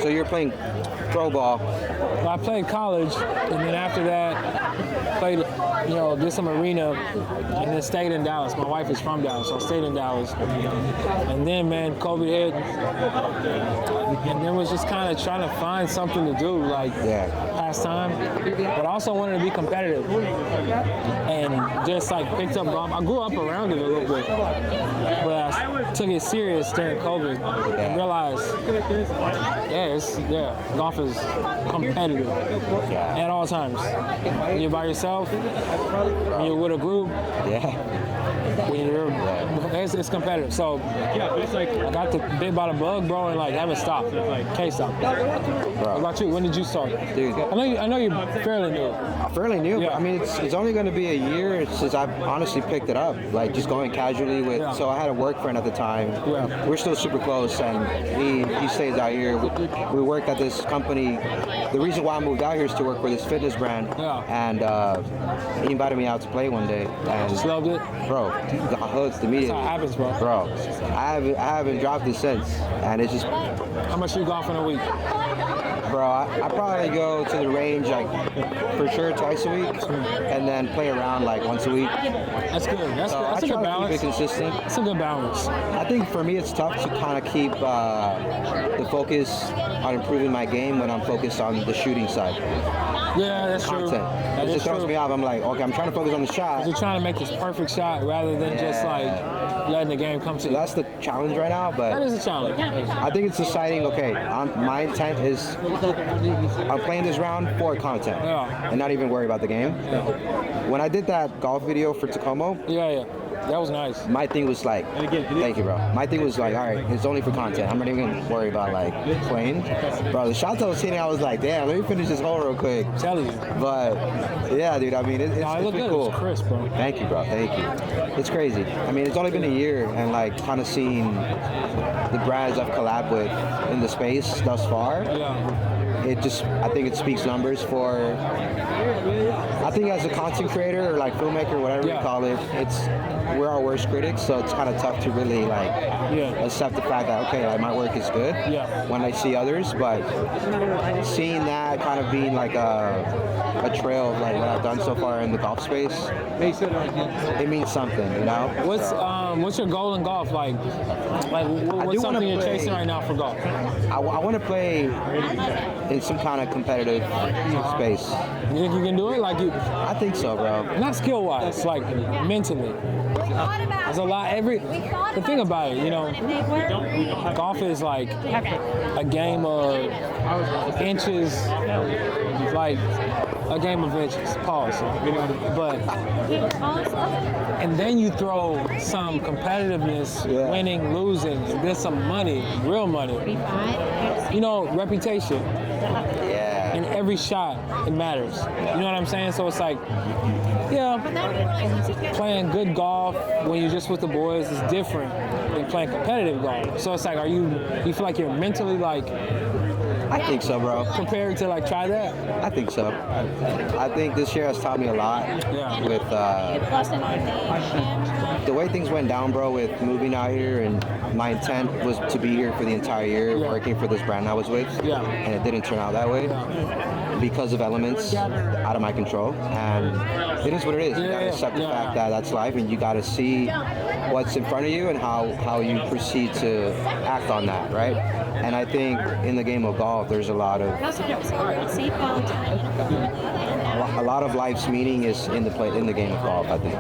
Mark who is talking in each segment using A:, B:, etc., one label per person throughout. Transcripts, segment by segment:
A: So you're playing pro ball.
B: Well, I played college, and then after that, played, did some arena, and then stayed in Dallas. My wife is from Dallas, so I stayed in Dallas. And then, man, COVID hit, and then was just kind of trying to find something to do, like past time. But I also wanted to be competitive, and just like picked up golf. I grew up around it a little bit, but I took it serious during COVID and realized, golf is competitive at all times. When you're by yourself, when you're with a group, when you're, it's competitive. So I got bit by the bug, bro, and like haven't stopped. Can't stop. What about you? When did you start?
A: Dude,
B: I know you're fairly new.
A: Fairly new.
B: Yeah.
A: But, I mean, it's only going to be a year since I've honestly picked it up. Like just going casually with. So I had a work friend at the time.
B: Yeah.
A: We're still super close, and he stays out here. We work at this company. The reason why I moved out here is to work for this fitness brand.
B: Yeah.
A: And he invited me out to play one day. And
B: Just loved it.
A: bro, got hooked immediately.
B: That's how it happens, bro.
A: Bro, I haven't dropped it since, and it's just.
B: How much you golf in a week?
A: Bro, I probably go to the range like for sure twice a week, and then play around like once a week.
B: That's good. That's
A: I
B: a
A: try
B: good
A: to
B: balance.
A: keep it consistent.
B: That's a good balance.
A: I think for me it's tough to kind of keep the focus on improving my game when I'm focused on the shooting side.
B: Yeah, that's true.
A: Content.
B: That
A: It
B: is
A: just throws
B: true.
A: me off. I'm like, okay, I'm trying to focus on the shot.
B: You're trying to make this perfect shot rather than just like letting the game come to
A: So
B: you.
A: that's the challenge right now,
B: That
A: but
B: is a challenge.
A: I think it's deciding, okay, my intent is I'm playing this round for content and not even worry about the game. When I did that golf video for Tacoma,
B: Yeah. That was nice.
A: my thing was like, thank you, bro. My thing was like, all right, it's only for content. I'm not even gonna worry about like playing. Bro, the shots I was hitting, I was like, damn, let me finish this hole real quick.
B: I'm telling you.
A: But yeah, dude, I mean, it's
B: look
A: been
B: good.
A: cool.
B: It's crisp, bro.
A: Thank you, bro. Thank you. It's crazy. I mean, it's only been a year, and like kind of seeing the brands I've collabed with in the space thus far.
B: Yeah.
A: I think it speaks numbers for. I think as a content creator or like filmmaker, whatever you call it, we're our worst critics, so it's kind of tough to really like accept the fact that okay, like my work is good when I see others, but seeing that kind of being like a trail of like what I've done so far in the golf space, it means something, you know.
B: What's your goal in golf? Like what's something you're chasing right now for golf?
A: I want to play in some kind of competitive space.
B: You think you can do it?
A: I think so, bro.
B: Not skill wise, like mentally. There's a lot. The thing about it, golf is like a game of inches, like a game of inches. Pause. But and then you throw some competitiveness, winning, losing, and then some money, real money. Reputation.
A: Yeah.
B: In every shot, it matters. You know what I'm saying? So it's like, playing good golf when you're just with the boys is different than playing competitive golf. So it's like, you feel like you're mentally like,
A: I think so, bro.
B: prepared to like try that?
A: I think so. I think this year has taught me a lot with the way things went down, bro, with moving out here, and my intent was to be here for the entire year working for this brand I was with, and it didn't turn out that way because of elements out of my control, and it is what it is. You gotta accept the fact that that's life, and you gotta see what's in front of you and how you proceed to act on that, right? And I think in the game of golf, there's a lot of life's meaning is in the game of golf. I think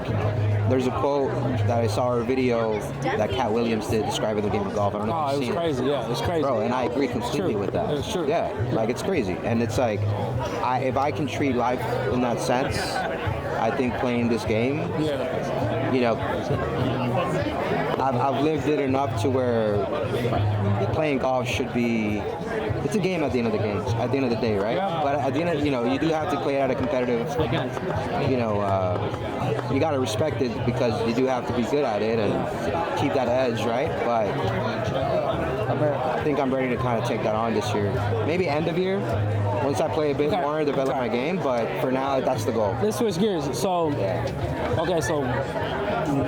A: there's a quote that I saw a video that Cat Williams did describing the game of golf. I don't know if you've seen
B: crazy. Yeah, it's crazy,
A: bro. And I agree completely with that.
B: It's true.
A: Yeah, like it's crazy, and it's like if I can treat life in that sense, I think playing this game, I've lived it enough to where playing golf should be. It's a game at the end of the game. At the end of the day, right? But at the end of, you do have to play it at a competitive. You got to respect it because you do have to be good at it and keep that edge, right? But I think I'm ready to kind of take that on this year. Maybe end of year, once I play a bit more, develop my game. But for now, that's the goal.
B: Let's switch gears. So, okay, so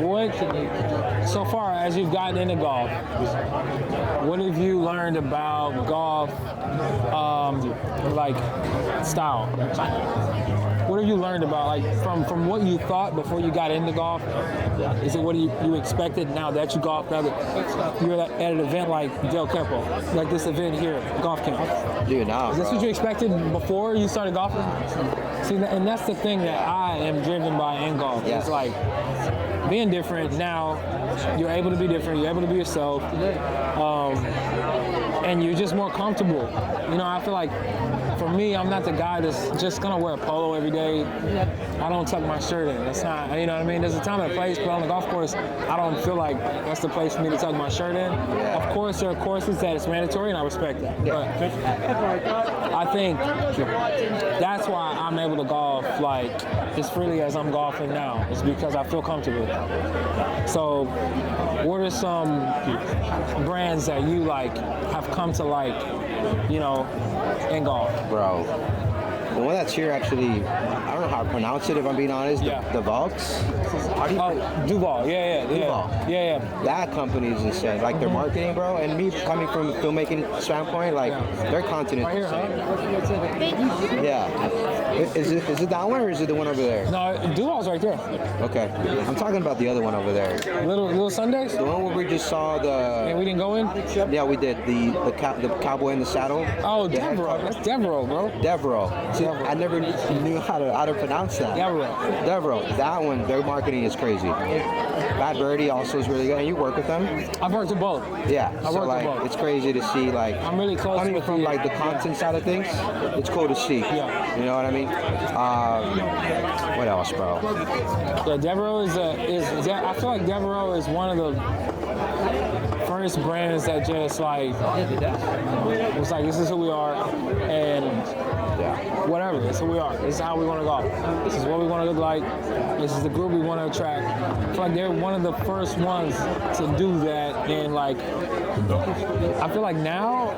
B: what? So far as you've gotten into golf, what have you learned about golf, like style? What have you learned about, like, from what you thought before you got into golf? Is it what you expected now that you golf? Now that you're at an event like Del Campo, like this event here, Golf Camp.
A: Dude, nah,
B: Is this what you expected before you started golfing? See, and that's the thing that I am driven by in golf.
A: Yes.
B: It's like being different. Now you're able to be different. You're able to be yourself, and you're just more comfortable. You know, I feel like, for me, I'm not the guy that's just gonna wear a polo every day. I don't tuck my shirt in. That's not, you know what I mean? There's a time and a place, but on the golf course, I don't feel like that's the place for me to tuck my shirt in.
A: Yeah.
B: Of course, there are courses that it's mandatory, and I respect that. But I think that's why I'm able to golf like as freely as I'm golfing now. It's because I feel comfortable. So, what are some brands that you like have come to like, you know, in golf?
A: Bro, the one that's here actually, I don't know how to pronounce it if I'm being honest.
B: Yeah.
A: The Volks. How do you
B: Duval. Yeah.
A: Duval.
B: Yeah.
A: That company is insane. Like their marketing, bro, and me coming from a filmmaking standpoint, like their content is
B: Right here,
A: insane. Yeah. Is it that one or is it the one over there?
B: No, Duval's right there.
A: Okay. I'm talking about the other one over there.
B: Little Sundays?
A: The one where we just saw
B: And
A: the.
B: we didn't go in?
A: Yeah, we did the cowboy in the saddle.
B: Oh, Devereaux. That's Devereaux, bro.
A: Devereaux. See, I never knew how to pronounce that. Devereaux. That one, their marketing is crazy. Bad Birdie also is really good, and you work with them.
B: I've worked with both.
A: Yeah,
B: I
A: so
B: worked
A: like
B: with both.
A: it's crazy to see like
B: I'm really close
A: coming
B: with
A: from
B: the-
A: like the content side of things. It's cool to see.
B: Yeah.
A: You know what I mean? What else, bro?
B: Yeah, Devereaux is I feel like Devereaux is one of the first brands that just like was like, this is who we are, and
A: Yeah.
B: whatever, this is who we are. This is how we want to go. This is what we want to look like. This is the group we want to attract. I feel like they're one of the first ones to do that, and like I feel like now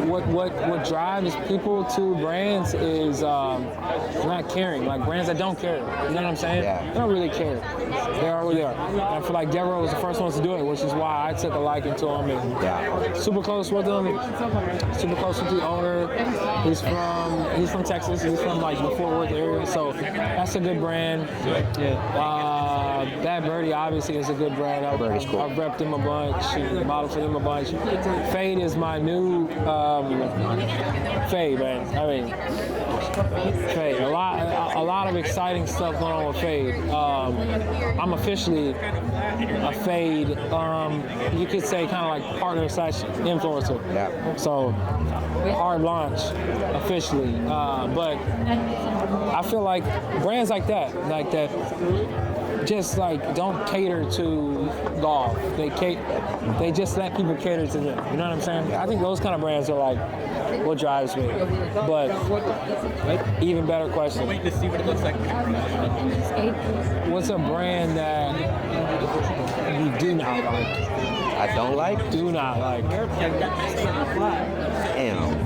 B: what drives people to brands is not caring. Like brands that don't care. You know what I'm saying?
A: Yeah.
B: They don't really care. They are who they are. And I feel like Devereaux was the first ones to do it, which is why I took a liking to them. And
A: Yeah.
B: super close with them. Super close with the owner. He's from Texas. He's from like the Fort Worth area. So that's a good brand. Bad Birdie obviously is a good brand.
A: Birdie's cool.
B: I've repped him a bunch, modeled for him a bunch. Fade is my new Fade, man. I mean, Fade. A lot of exciting stuff going on with Fade. I'm officially a Fade. You could say kind of like partner / influencer.
A: Yeah.
B: So hard launch officially, but I feel like brands like that, just like don't cater to golf. They just let people cater to them. You know what I'm saying? I think those kind of brands are like what drives me. But even better question.
C: Wait to see what it looks like.
B: What's a brand that you do not like?
A: I don't like.
B: Do not like.
A: Damn.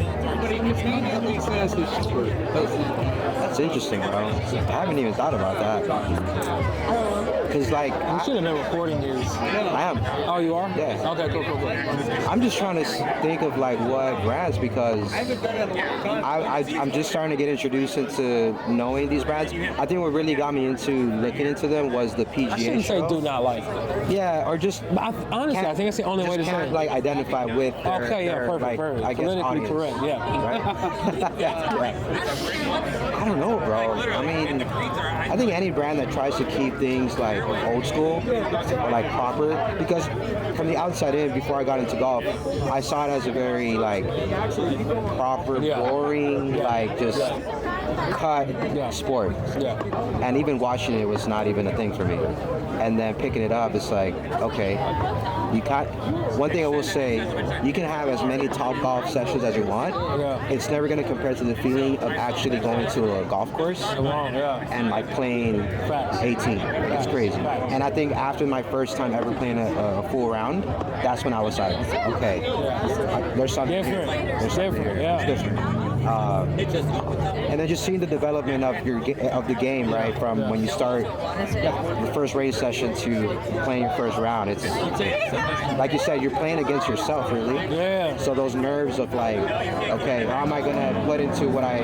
A: That's interesting, bro. I haven't even thought about that. Cause like
B: You should have been recording these.
A: I am.
B: Oh, you are?
A: Yeah.
B: Okay, cool.
A: I'm just trying to think of like what brands because I'm just starting to get introduced into knowing these brands. I think what really got me into looking into them was the PGA
B: I shouldn't
A: show.
B: say do not like.
A: Yeah, or just
B: Honestly, I think that's the only way to
A: just
B: say
A: can't
B: it.
A: like identify with their,
B: Okay, yeah,
A: their,
B: perfect,
A: like,
B: perfect.
A: I guess
B: Politically
A: audience.
B: correct, yeah.
A: Right? I don't know, bro. I mean, I think any brand that tries to keep things like old school or like proper, because from the outside in, before I got into golf, I saw it as a very like proper, boring, like just cut sport.
B: Yeah.
A: And even watching it was not even a thing for me. And then picking it up, it's like, okay, you can't. One thing I will say, you can have as many top golf sessions as you want.
B: Yeah.
A: It's it's never gonna compare to the feeling of actually going to a golf course and like playing 18. It's crazy. And I think after my first time ever playing a full round, that's when I was like, okay, there's something
B: different.
A: There's something here.
B: Yeah.
A: It's different. And then just seeing the development of the game, right, from when you start the first range session to playing your first round. It's like you said, you're playing against yourself, really.
B: Yeah.
A: So those nerves of like, okay, how am I gonna put into what I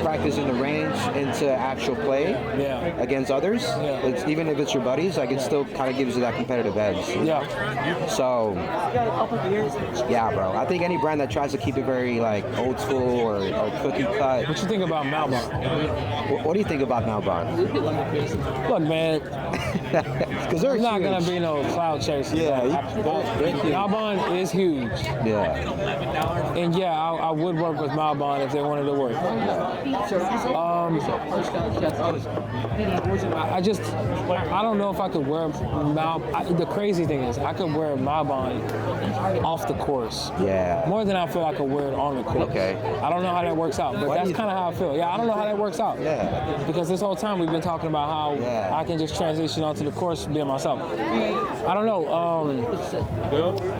A: practice in the range into actual play against others? It's, even if it's your buddies, like it still kind of gives you that competitive edge.
B: Yeah.
A: So, yeah, bro. I think any brand that tries to keep it very like old school or cookie cut.
B: What you think about Malbon?
A: What do you think about Malbon?
B: Look, man.
A: Because they're
B: not gonna be no cloud chaser.
A: Yeah,
B: Malbon is huge.
A: Yeah.
B: And yeah, I would work with Malbon if they wanted to work. I don't know if I could wear the crazy thing is, I could wear Malbon off the course.
A: Yeah.
B: More than I feel I could wear it on the course.
A: Okay.
B: I don't know how that works out, but that's kind of how I feel. Yeah, I don't know how that works out.
A: Yeah.
B: Because this whole time we've been talking about how I can just transition onto the course being myself. I don't know.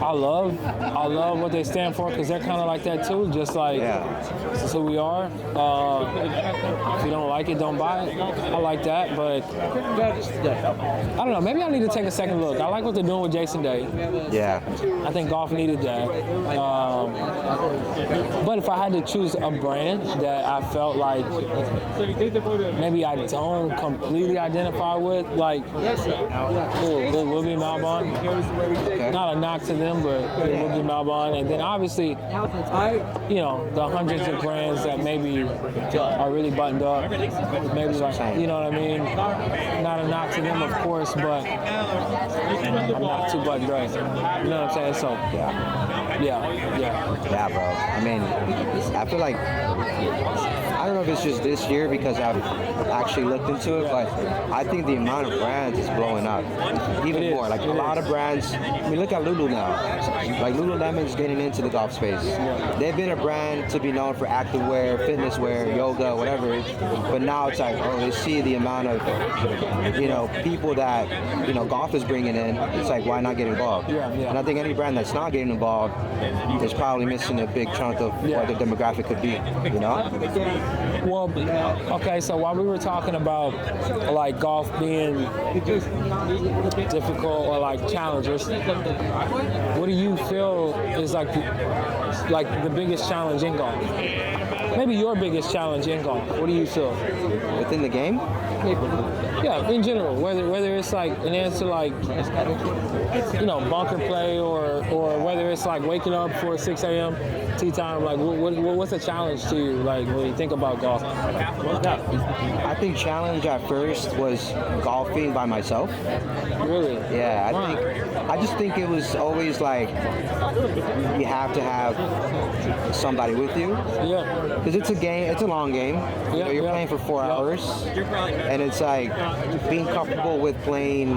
B: I love what they stand for because they're kind of like that too. Just like this is who we are. If you don't like it, don't buy it. I like that, but I don't know. Maybe I need to take a second look. I like what they're doing with Jason Day.
A: Yeah.
B: I think golf needed that. But if I had to choose a brand that I felt like maybe I don't completely identify with, like it will be Malbon.
A: Okay.
B: Not a knock to them, but it will be Malbon. And then obviously, you know, the hundreds of brands that maybe are really buttoned up. Maybe like, you know what I mean? Not a knock to them, of course, but I'm not too buttoned up. You know what I'm saying? So,
A: Yeah, bro. I mean, I feel like, I don't know if it's just this year because I've actually looked into it, but I think the amount of brands is blowing up even more. Like a lot of brands, I mean, look at Lulu now. Like Lululemon's getting into the golf space. They've been a brand to be known for activewear, fitness wear, yoga, whatever. But now it's like, oh, they see the amount of, you know, people that, you know, golf is bringing in. It's like, why not get involved? And I think any brand that's not getting involved is probably missing a big chunk of what the demographic could be, you know?
B: Well, okay, so while we were talking about like golf being difficult or like challenges, what do you feel is like the biggest challenge in golf? Maybe your biggest challenge in golf. What do you feel?
A: Within the game?
B: Yeah, in general, whether it's like an answer like, you know, bunker play or whether it's like waking up for 6 a.m. tee time, like what's a challenge to you, like when you think about golf?
A: I think challenge at first was golfing by myself.
B: Really?
A: Yeah, I just think it was always like you have to have somebody with you.
B: Yeah.
A: Because it's a game, it's a long game. You know, you're playing for 4 hours. And it's like being comfortable with playing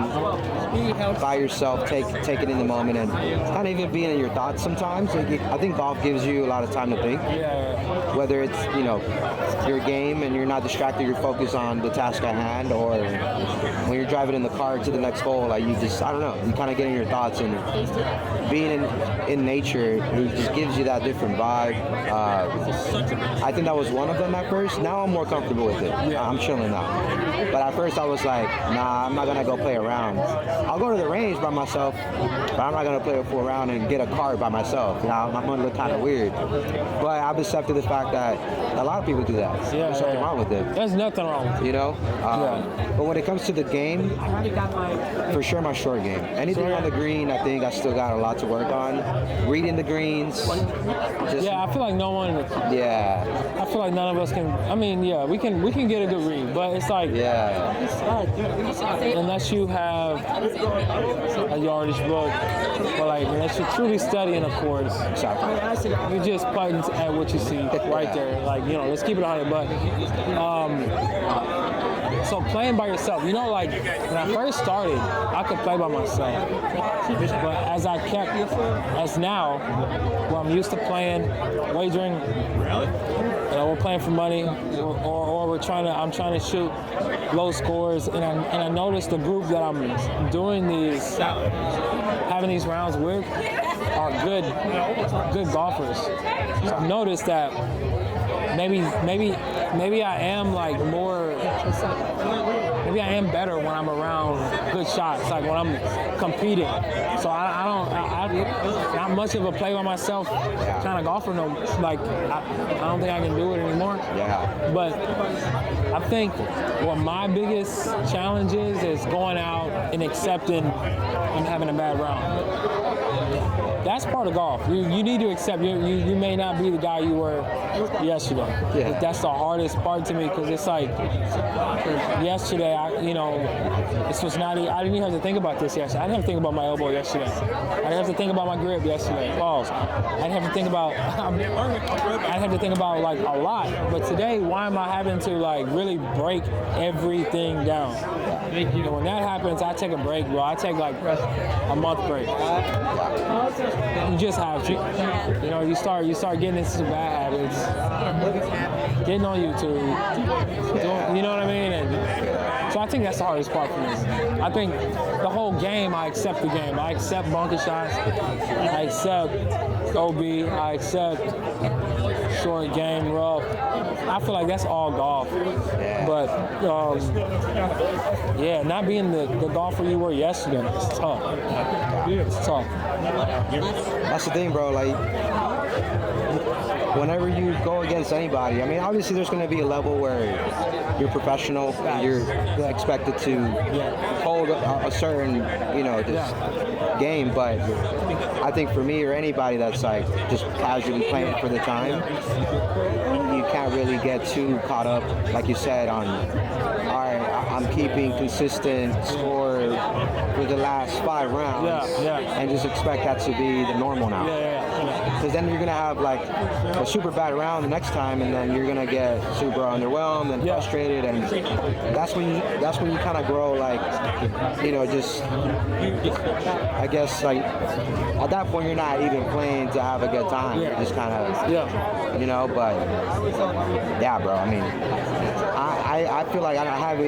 A: by yourself, take it in the moment, and kind of even being in your thoughts sometimes. Like, I think golf gives you a lot of time to think. Whether it's, you know, your game and you're not distracted, you're focused on the task at hand, or when you're driving in the car to the next hole, like you just, I don't know, you kind of get in your thoughts, and being in nature, it just gives you that different vibe. I think that was one of them at first. Now I'm more comfortable with it. I'm chilling now. But at first I was like, nah, I'm not gonna go play around. I'll go to the range by myself, but I'm not gonna play a full round and get a cart by myself. You know, I'm gonna look kind of weird. But I've accepted the fact that a lot of people do that. There's nothing wrong with it.
B: There's nothing wrong.
A: You know? But when it comes to the game, for sure my short game. Anything on the green, I think I still got a lot to work on. Reading the greens.
B: I feel like no one. I feel like none of us can. I mean, we can get a good read, but it's like unless you have a yardage book, or like unless you're truly studying a course, you're just putting at what you see right there. Like, you know, let's keep it 100. But So playing by yourself, you know, like when I first started, I could play by myself. But as I kept, as now, where I'm used to playing, wagering, we're playing for money, or I'm trying to shoot low scores, and I noticed the group that I'm doing these, having these rounds with, are good golfers. So I've noticed that maybe I am like more. Maybe I am better when I'm around good shots, like when I'm competing. So I'm not much of a play by myself kind of golfer. No, like I don't think I can do it anymore.
A: Yeah.
B: But I think what my biggest challenge is going out and accepting I'm having a bad round. That's part of golf. You need to accept you may not be the guy you were yesterday.
A: Yeah.
B: That's the hardest part to me because it's like yesterday, this was not. I didn't even have to think about this yesterday. I didn't have to think about my elbow yesterday. I didn't have to think about my grip yesterday. Pause. I didn't have to think about. I didn't have to think about like a lot. But today, why am I having to like really break everything down? When that happens, I take a break, bro. I take like a month break. You just have to. You start getting into some bad habits. Getting on YouTube. You know what I mean? And so I think that's the hardest part for me. I think the whole game, I accept the game. I accept bunker shots. I accept OB. I accept short game, rough. I feel like that's all golf. But not being the golfer you were yesterday, it's tough. It's tough.
A: That's the thing, bro. Like, whenever you go against anybody, I mean, obviously there's going to be a level where you're professional and you're expected to hold a certain, game. But I think for me or anybody that's like just casually playing for the time, you can't really get too caught up, like you said, on, all right, I'm keeping consistent score for the last 5 rounds, and just expect that to be the normal now. Because then you're gonna have like a super bad round the next time, and then you're gonna get super underwhelmed and frustrated, and that's when you kind of grow, like, just, I guess, like at that point you're not even playing to have a good time. You're just kind of, but yeah, bro. I mean, I feel like I haven't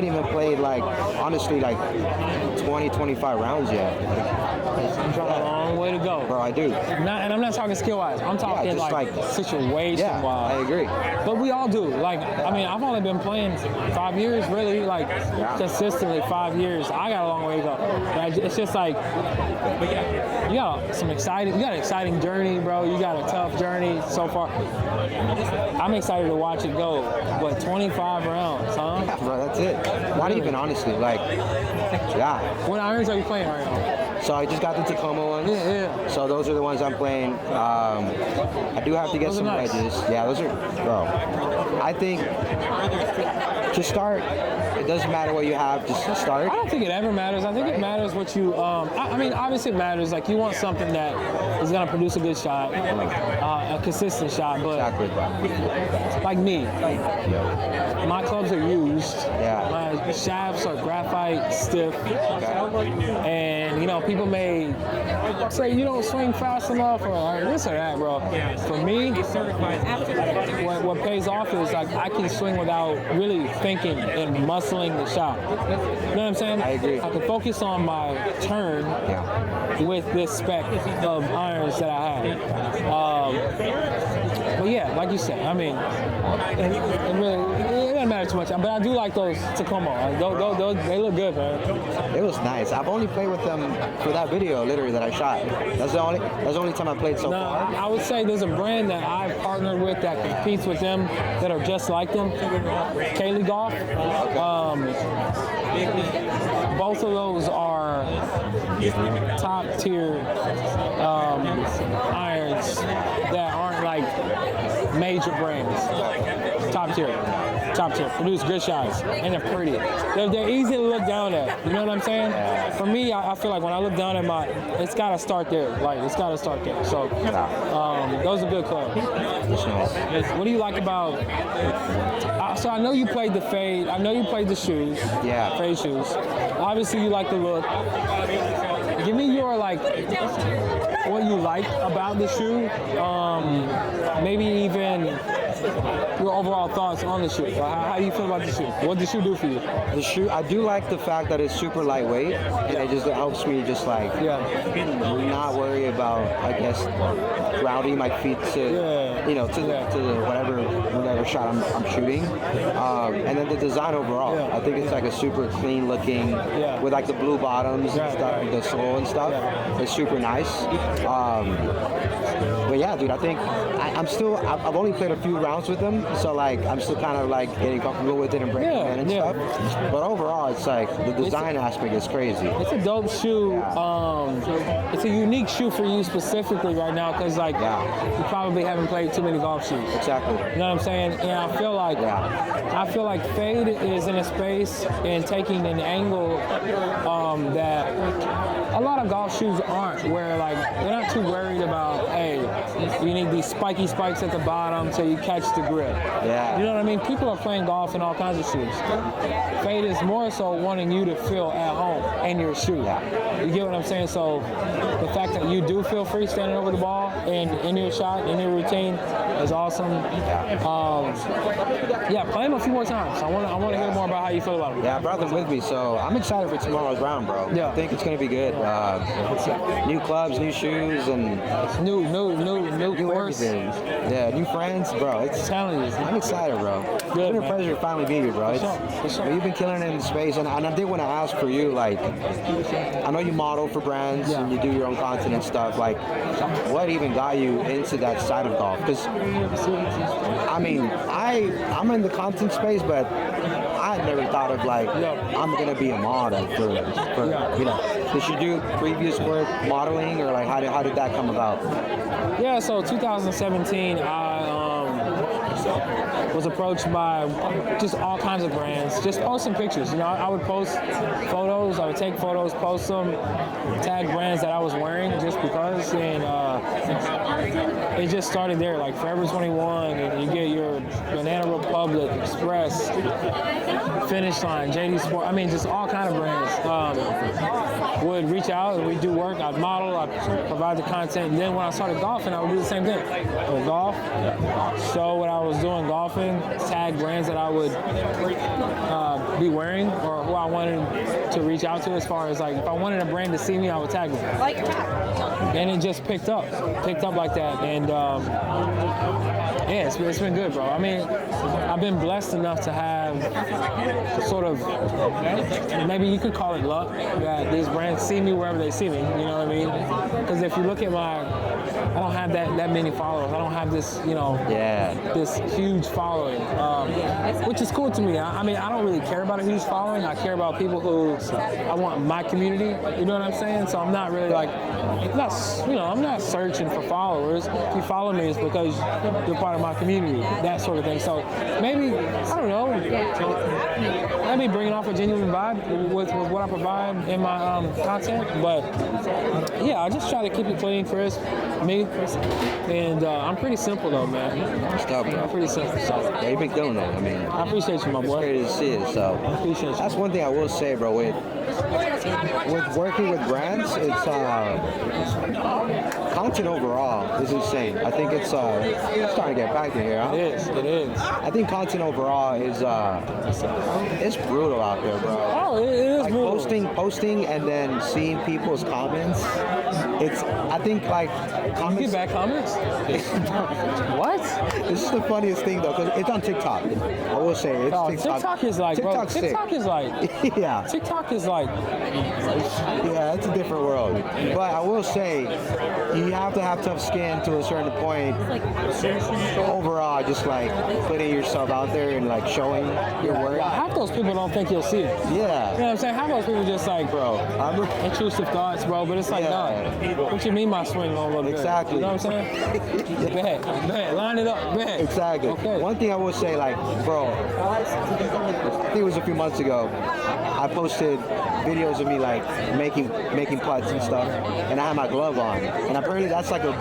A: even played like, honestly, like 20, 25 rounds yet.
B: You got a long way to go.
A: Bro, I do.
B: And I'm not talking skill-wise. I'm talking like situation-wise.
A: Yeah, I agree.
B: But we all do. Like, I mean, I've only been playing 5 years, really, like, consistently 5 years. I got a long way to go. But it's just like, you got an exciting journey, bro. You got a tough journey so far. I'm excited to watch it go. But 25 rounds, huh?
A: Yeah, bro, that's it. Not even, honestly, like,
B: What irons are you playing right now?
A: So I just got the Tacoma ones.
B: Yeah.
A: So those are the ones I'm playing. I do have to get some wedges. Yeah, those are, bro. I think to start, it doesn't matter what you have, just start.
B: I don't think it ever matters. I think it matters what you, I mean, obviously it matters. Like, you want something that is going to produce a good shot, a consistent shot, but like me, my clubs are used. My shafts are graphite, stiff, and, people may say you don't swing fast enough or this or that, bro. For me, what pays off is, like, I can swing without really thinking and muscling the shot. You know what I'm saying?
A: I agree.
B: I can focus on my turn with this spec of irons that I have. But yeah, like you said, I mean, it doesn't matter too much. But I do like those Tacoma. Those, they look good, man.
A: It was nice. I've only played with them for that video, literally, that I shot. That's the only time I played so far.
B: I would say there's a brand that I've partnered with that competes with them that are just like them. Kaylee Golf. Both of those are top tier irons that aren't like major brands. Top tier. Produce good shots, and they're pretty. They're easy to look down at. You know what I'm saying? For me, I feel like when I look down at it's got to start there. Like, it's got to start there. So, those are good clubs. What do you like about? So I know you played the fade. I know you played the shoes.
A: Yeah.
B: Fade shoes. Obviously, you like the look. Give me your what you like about the shoe. Maybe even your overall thoughts on the shoe. How do you feel about the shoe? What did the shoe do for you?
A: The shoe, I do like the fact that it's super lightweight, and it just helps me just like not worry about, I guess, grounding my feet to the whatever shot I'm shooting. And then the design overall, I think it's like a super clean looking with like the blue bottoms and stuff, the sole and stuff. It's super nice. But yeah, dude, I think I've only played a few rounds with them, so like I'm still kind of like getting comfortable with it and breaking in and stuff. But overall, it's like the design aspect is crazy.
B: It's a dope shoe. It's a unique shoe for you specifically right now because like you probably haven't played too many golf shoes.
A: Exactly.
B: You know what I'm saying? And I feel like fade is in a space and taking an angle that a lot of golf shoes aren't, where like they're not too worried about, hey, you need these spiky spikes at the bottom so you catch the grip.
A: Yeah.
B: You know what I mean? People are playing golf in all kinds of shoes. Fade is more so wanting you to feel at home in your shoe.
A: Yeah.
B: You get what I'm saying? So the fact that you do feel free standing over the ball and in your shot, in your routine is awesome. Play them a few more times. I want to hear more about how you feel about them.
A: Yeah, I brought them with me, so I'm excited for tomorrow's round, bro.
B: Yeah.
A: I think it's gonna be good. New clubs, new shoes, and
B: new course.
A: everything. Yeah, new friends, bro. I'm excited, bro. It's been a pleasure to finally be here, bro. You've been killing it in the space, and I did want to ask for you, like, I know you model for brands and you do your own content and stuff. Like, what even got you into that side of golf? Because, I mean, I'm in the content space, but I had never thought of like I'm gonna be a model for you know. Did you do previous work modeling, or like how did that come about?
B: Yeah, so 2017, I was approached by just all kinds of brands, just posting pictures. You know, I would post photos, I would take photos, post them, tag brands that I was wearing just because, and it just started there, like Forever 21, and you get your Banana Republic, Express, Finish Line, JD Sport, I mean, just all kind of brands would reach out and we'd do work. I'd model, I'd provide the content, and then when I started golfing, I would do the same thing. I would golf, show what I was doing golfing, tag brands that I would be wearing or who I wanted to reach out to, as far as like if I wanted a brand to see me, I would tag them. And it just picked up like that, and it's been good, bro. I mean, I've been blessed enough to have sort of, maybe you could call it luck, that these brands see me wherever they see me, you know what I mean? Because if you look at I don't have that many followers. I don't have this, this huge following, which is cool to me. I mean, I don't really care about a huge following. I care about people who I want my community. You know what I'm saying? So I'm not really like, I'm not searching for followers. If you follow me, it's because you're part of my community, that sort of thing. So maybe, I don't know, maybe bringing off a genuine vibe with what I provide in my content. But yeah, I just try to keep it clean, crisp, me, and I'm pretty simple though, man.
A: Stop, bro.
B: I'm pretty simple. So
A: yeah, you've been killing it. I mean,
B: I appreciate you, my boy.
A: It's crazy to see it. So
B: I appreciate you.
A: That's one thing I will say, bro. With working with brands, it's content overall is insane. I think it's starting to get back in here. Huh?
B: It is.
A: I think content overall is it's brutal out there, bro.
B: Oh, it is
A: like
B: brutal.
A: Posting and then seeing people's comments. I think like
B: You
A: comments.
B: get bad comments? What?
A: This is the funniest thing though, because it's on TikTok. I will say it's
B: Oh,
A: TikTok.
B: TikTok is like, bro.
A: TikTok's sick.
B: TikTok is like.
A: Yeah.
B: TikTok is like.
A: Yeah, it's a different world. But I will say, you have to have tough skin to a certain point. Overall, just like putting yourself out there and like showing your work.
B: Half those people don't think you'll see it.
A: Yeah.
B: You know what I'm saying? Half those people just like,
A: Bro, I'm
B: intrusive thoughts, bro. But it's like,
A: Yeah.
B: nah. What you mean my swing don't look good?
A: Exactly.
B: You know what I'm saying? Go ahead. Line it up. Go ahead.
A: Exactly.
B: Okay.
A: One thing I will say, like, bro, I think it was a few months ago, I posted videos of me like making putts and stuff, and I had my glove on, and apparently that's like a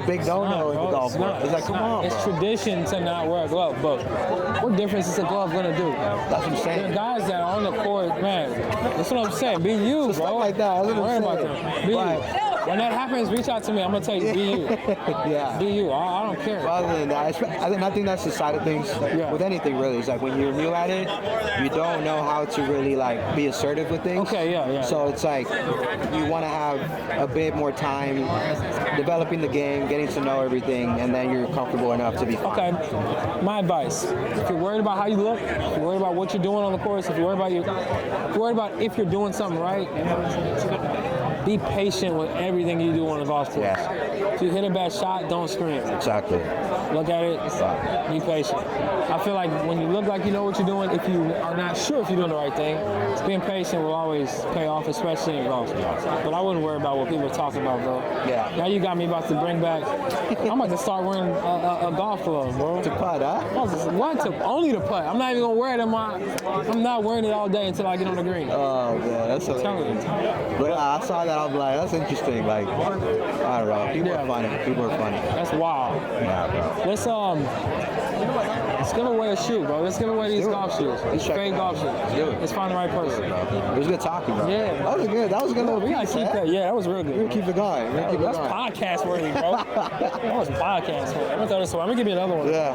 A: big no-no in the golf world. It's like, come on,
B: It's
A: bro.
B: tradition to not wear a glove, but what difference is a glove gonna do?
A: That's what I'm
B: The
A: saying.
B: guys that are on the court, man, that's what I'm saying. Be you,
A: So stuff
B: bro.
A: like that, that's what
B: Don't worry
A: I'm
B: about
A: saying.
B: them. Be
A: But-
B: you. When that happens, reach out to me. I'm gonna tell you, be you.
A: Yeah.
B: Be you. I don't care.
A: But other than that, I think that's the side of things with anything really. It's like when you're new at it, you don't know how to really like be assertive with things.
B: Okay, yeah.
A: So it's like you want to have a bit more time developing the game, getting to know everything, and then you're comfortable enough to be fine.
B: Okay. My advice: if you're worried about how you look, if you're worried about what you're doing on the course, if you're worried about if you're doing something right, be patient with everything you do on the golf course.
A: Yeah.
B: If you hit a bad shot, don't scream.
A: Exactly.
B: Look at it. Be patient. I feel like when you look like you know what you're doing, if you are not sure if you're doing the right thing, being patient will always pay off, especially in golf. But I wouldn't worry about what people are talking about, bro.
A: Yeah.
B: Now you got me about to bring back. I'm about to start wearing a golf glove, bro.
A: To putt, huh?
B: What? Only to putt. I'm not even gonna wear it I'm not wearing it all day until I get on the green.
A: Oh man, that's so.
B: Telling you.
A: But I saw that. I'm like, that's interesting. Like, I don't know. People are funny. People are funny.
B: That's wild.
A: Yeah, bro.
B: Let's give away a shoe, bro. Let's give away these
A: do it,
B: golf
A: bro.
B: shoes.
A: Let's
B: These
A: check
B: fake
A: it
B: golf
A: out.
B: shoes.
A: Let's do it.
B: Let's find the right person.
A: It was good talking, bro.
B: Yeah.
A: That was good. That was a good little
B: We gotta
A: piece,
B: keep
A: man.
B: that. Yeah, that was real
A: We're
B: good.
A: gonna keep it going. We're gonna keep it
B: That's
A: going.
B: podcast worthy, bro. That was podcast worthy. I'm gonna throw this away. I'm gonna give you another one.
A: Yeah.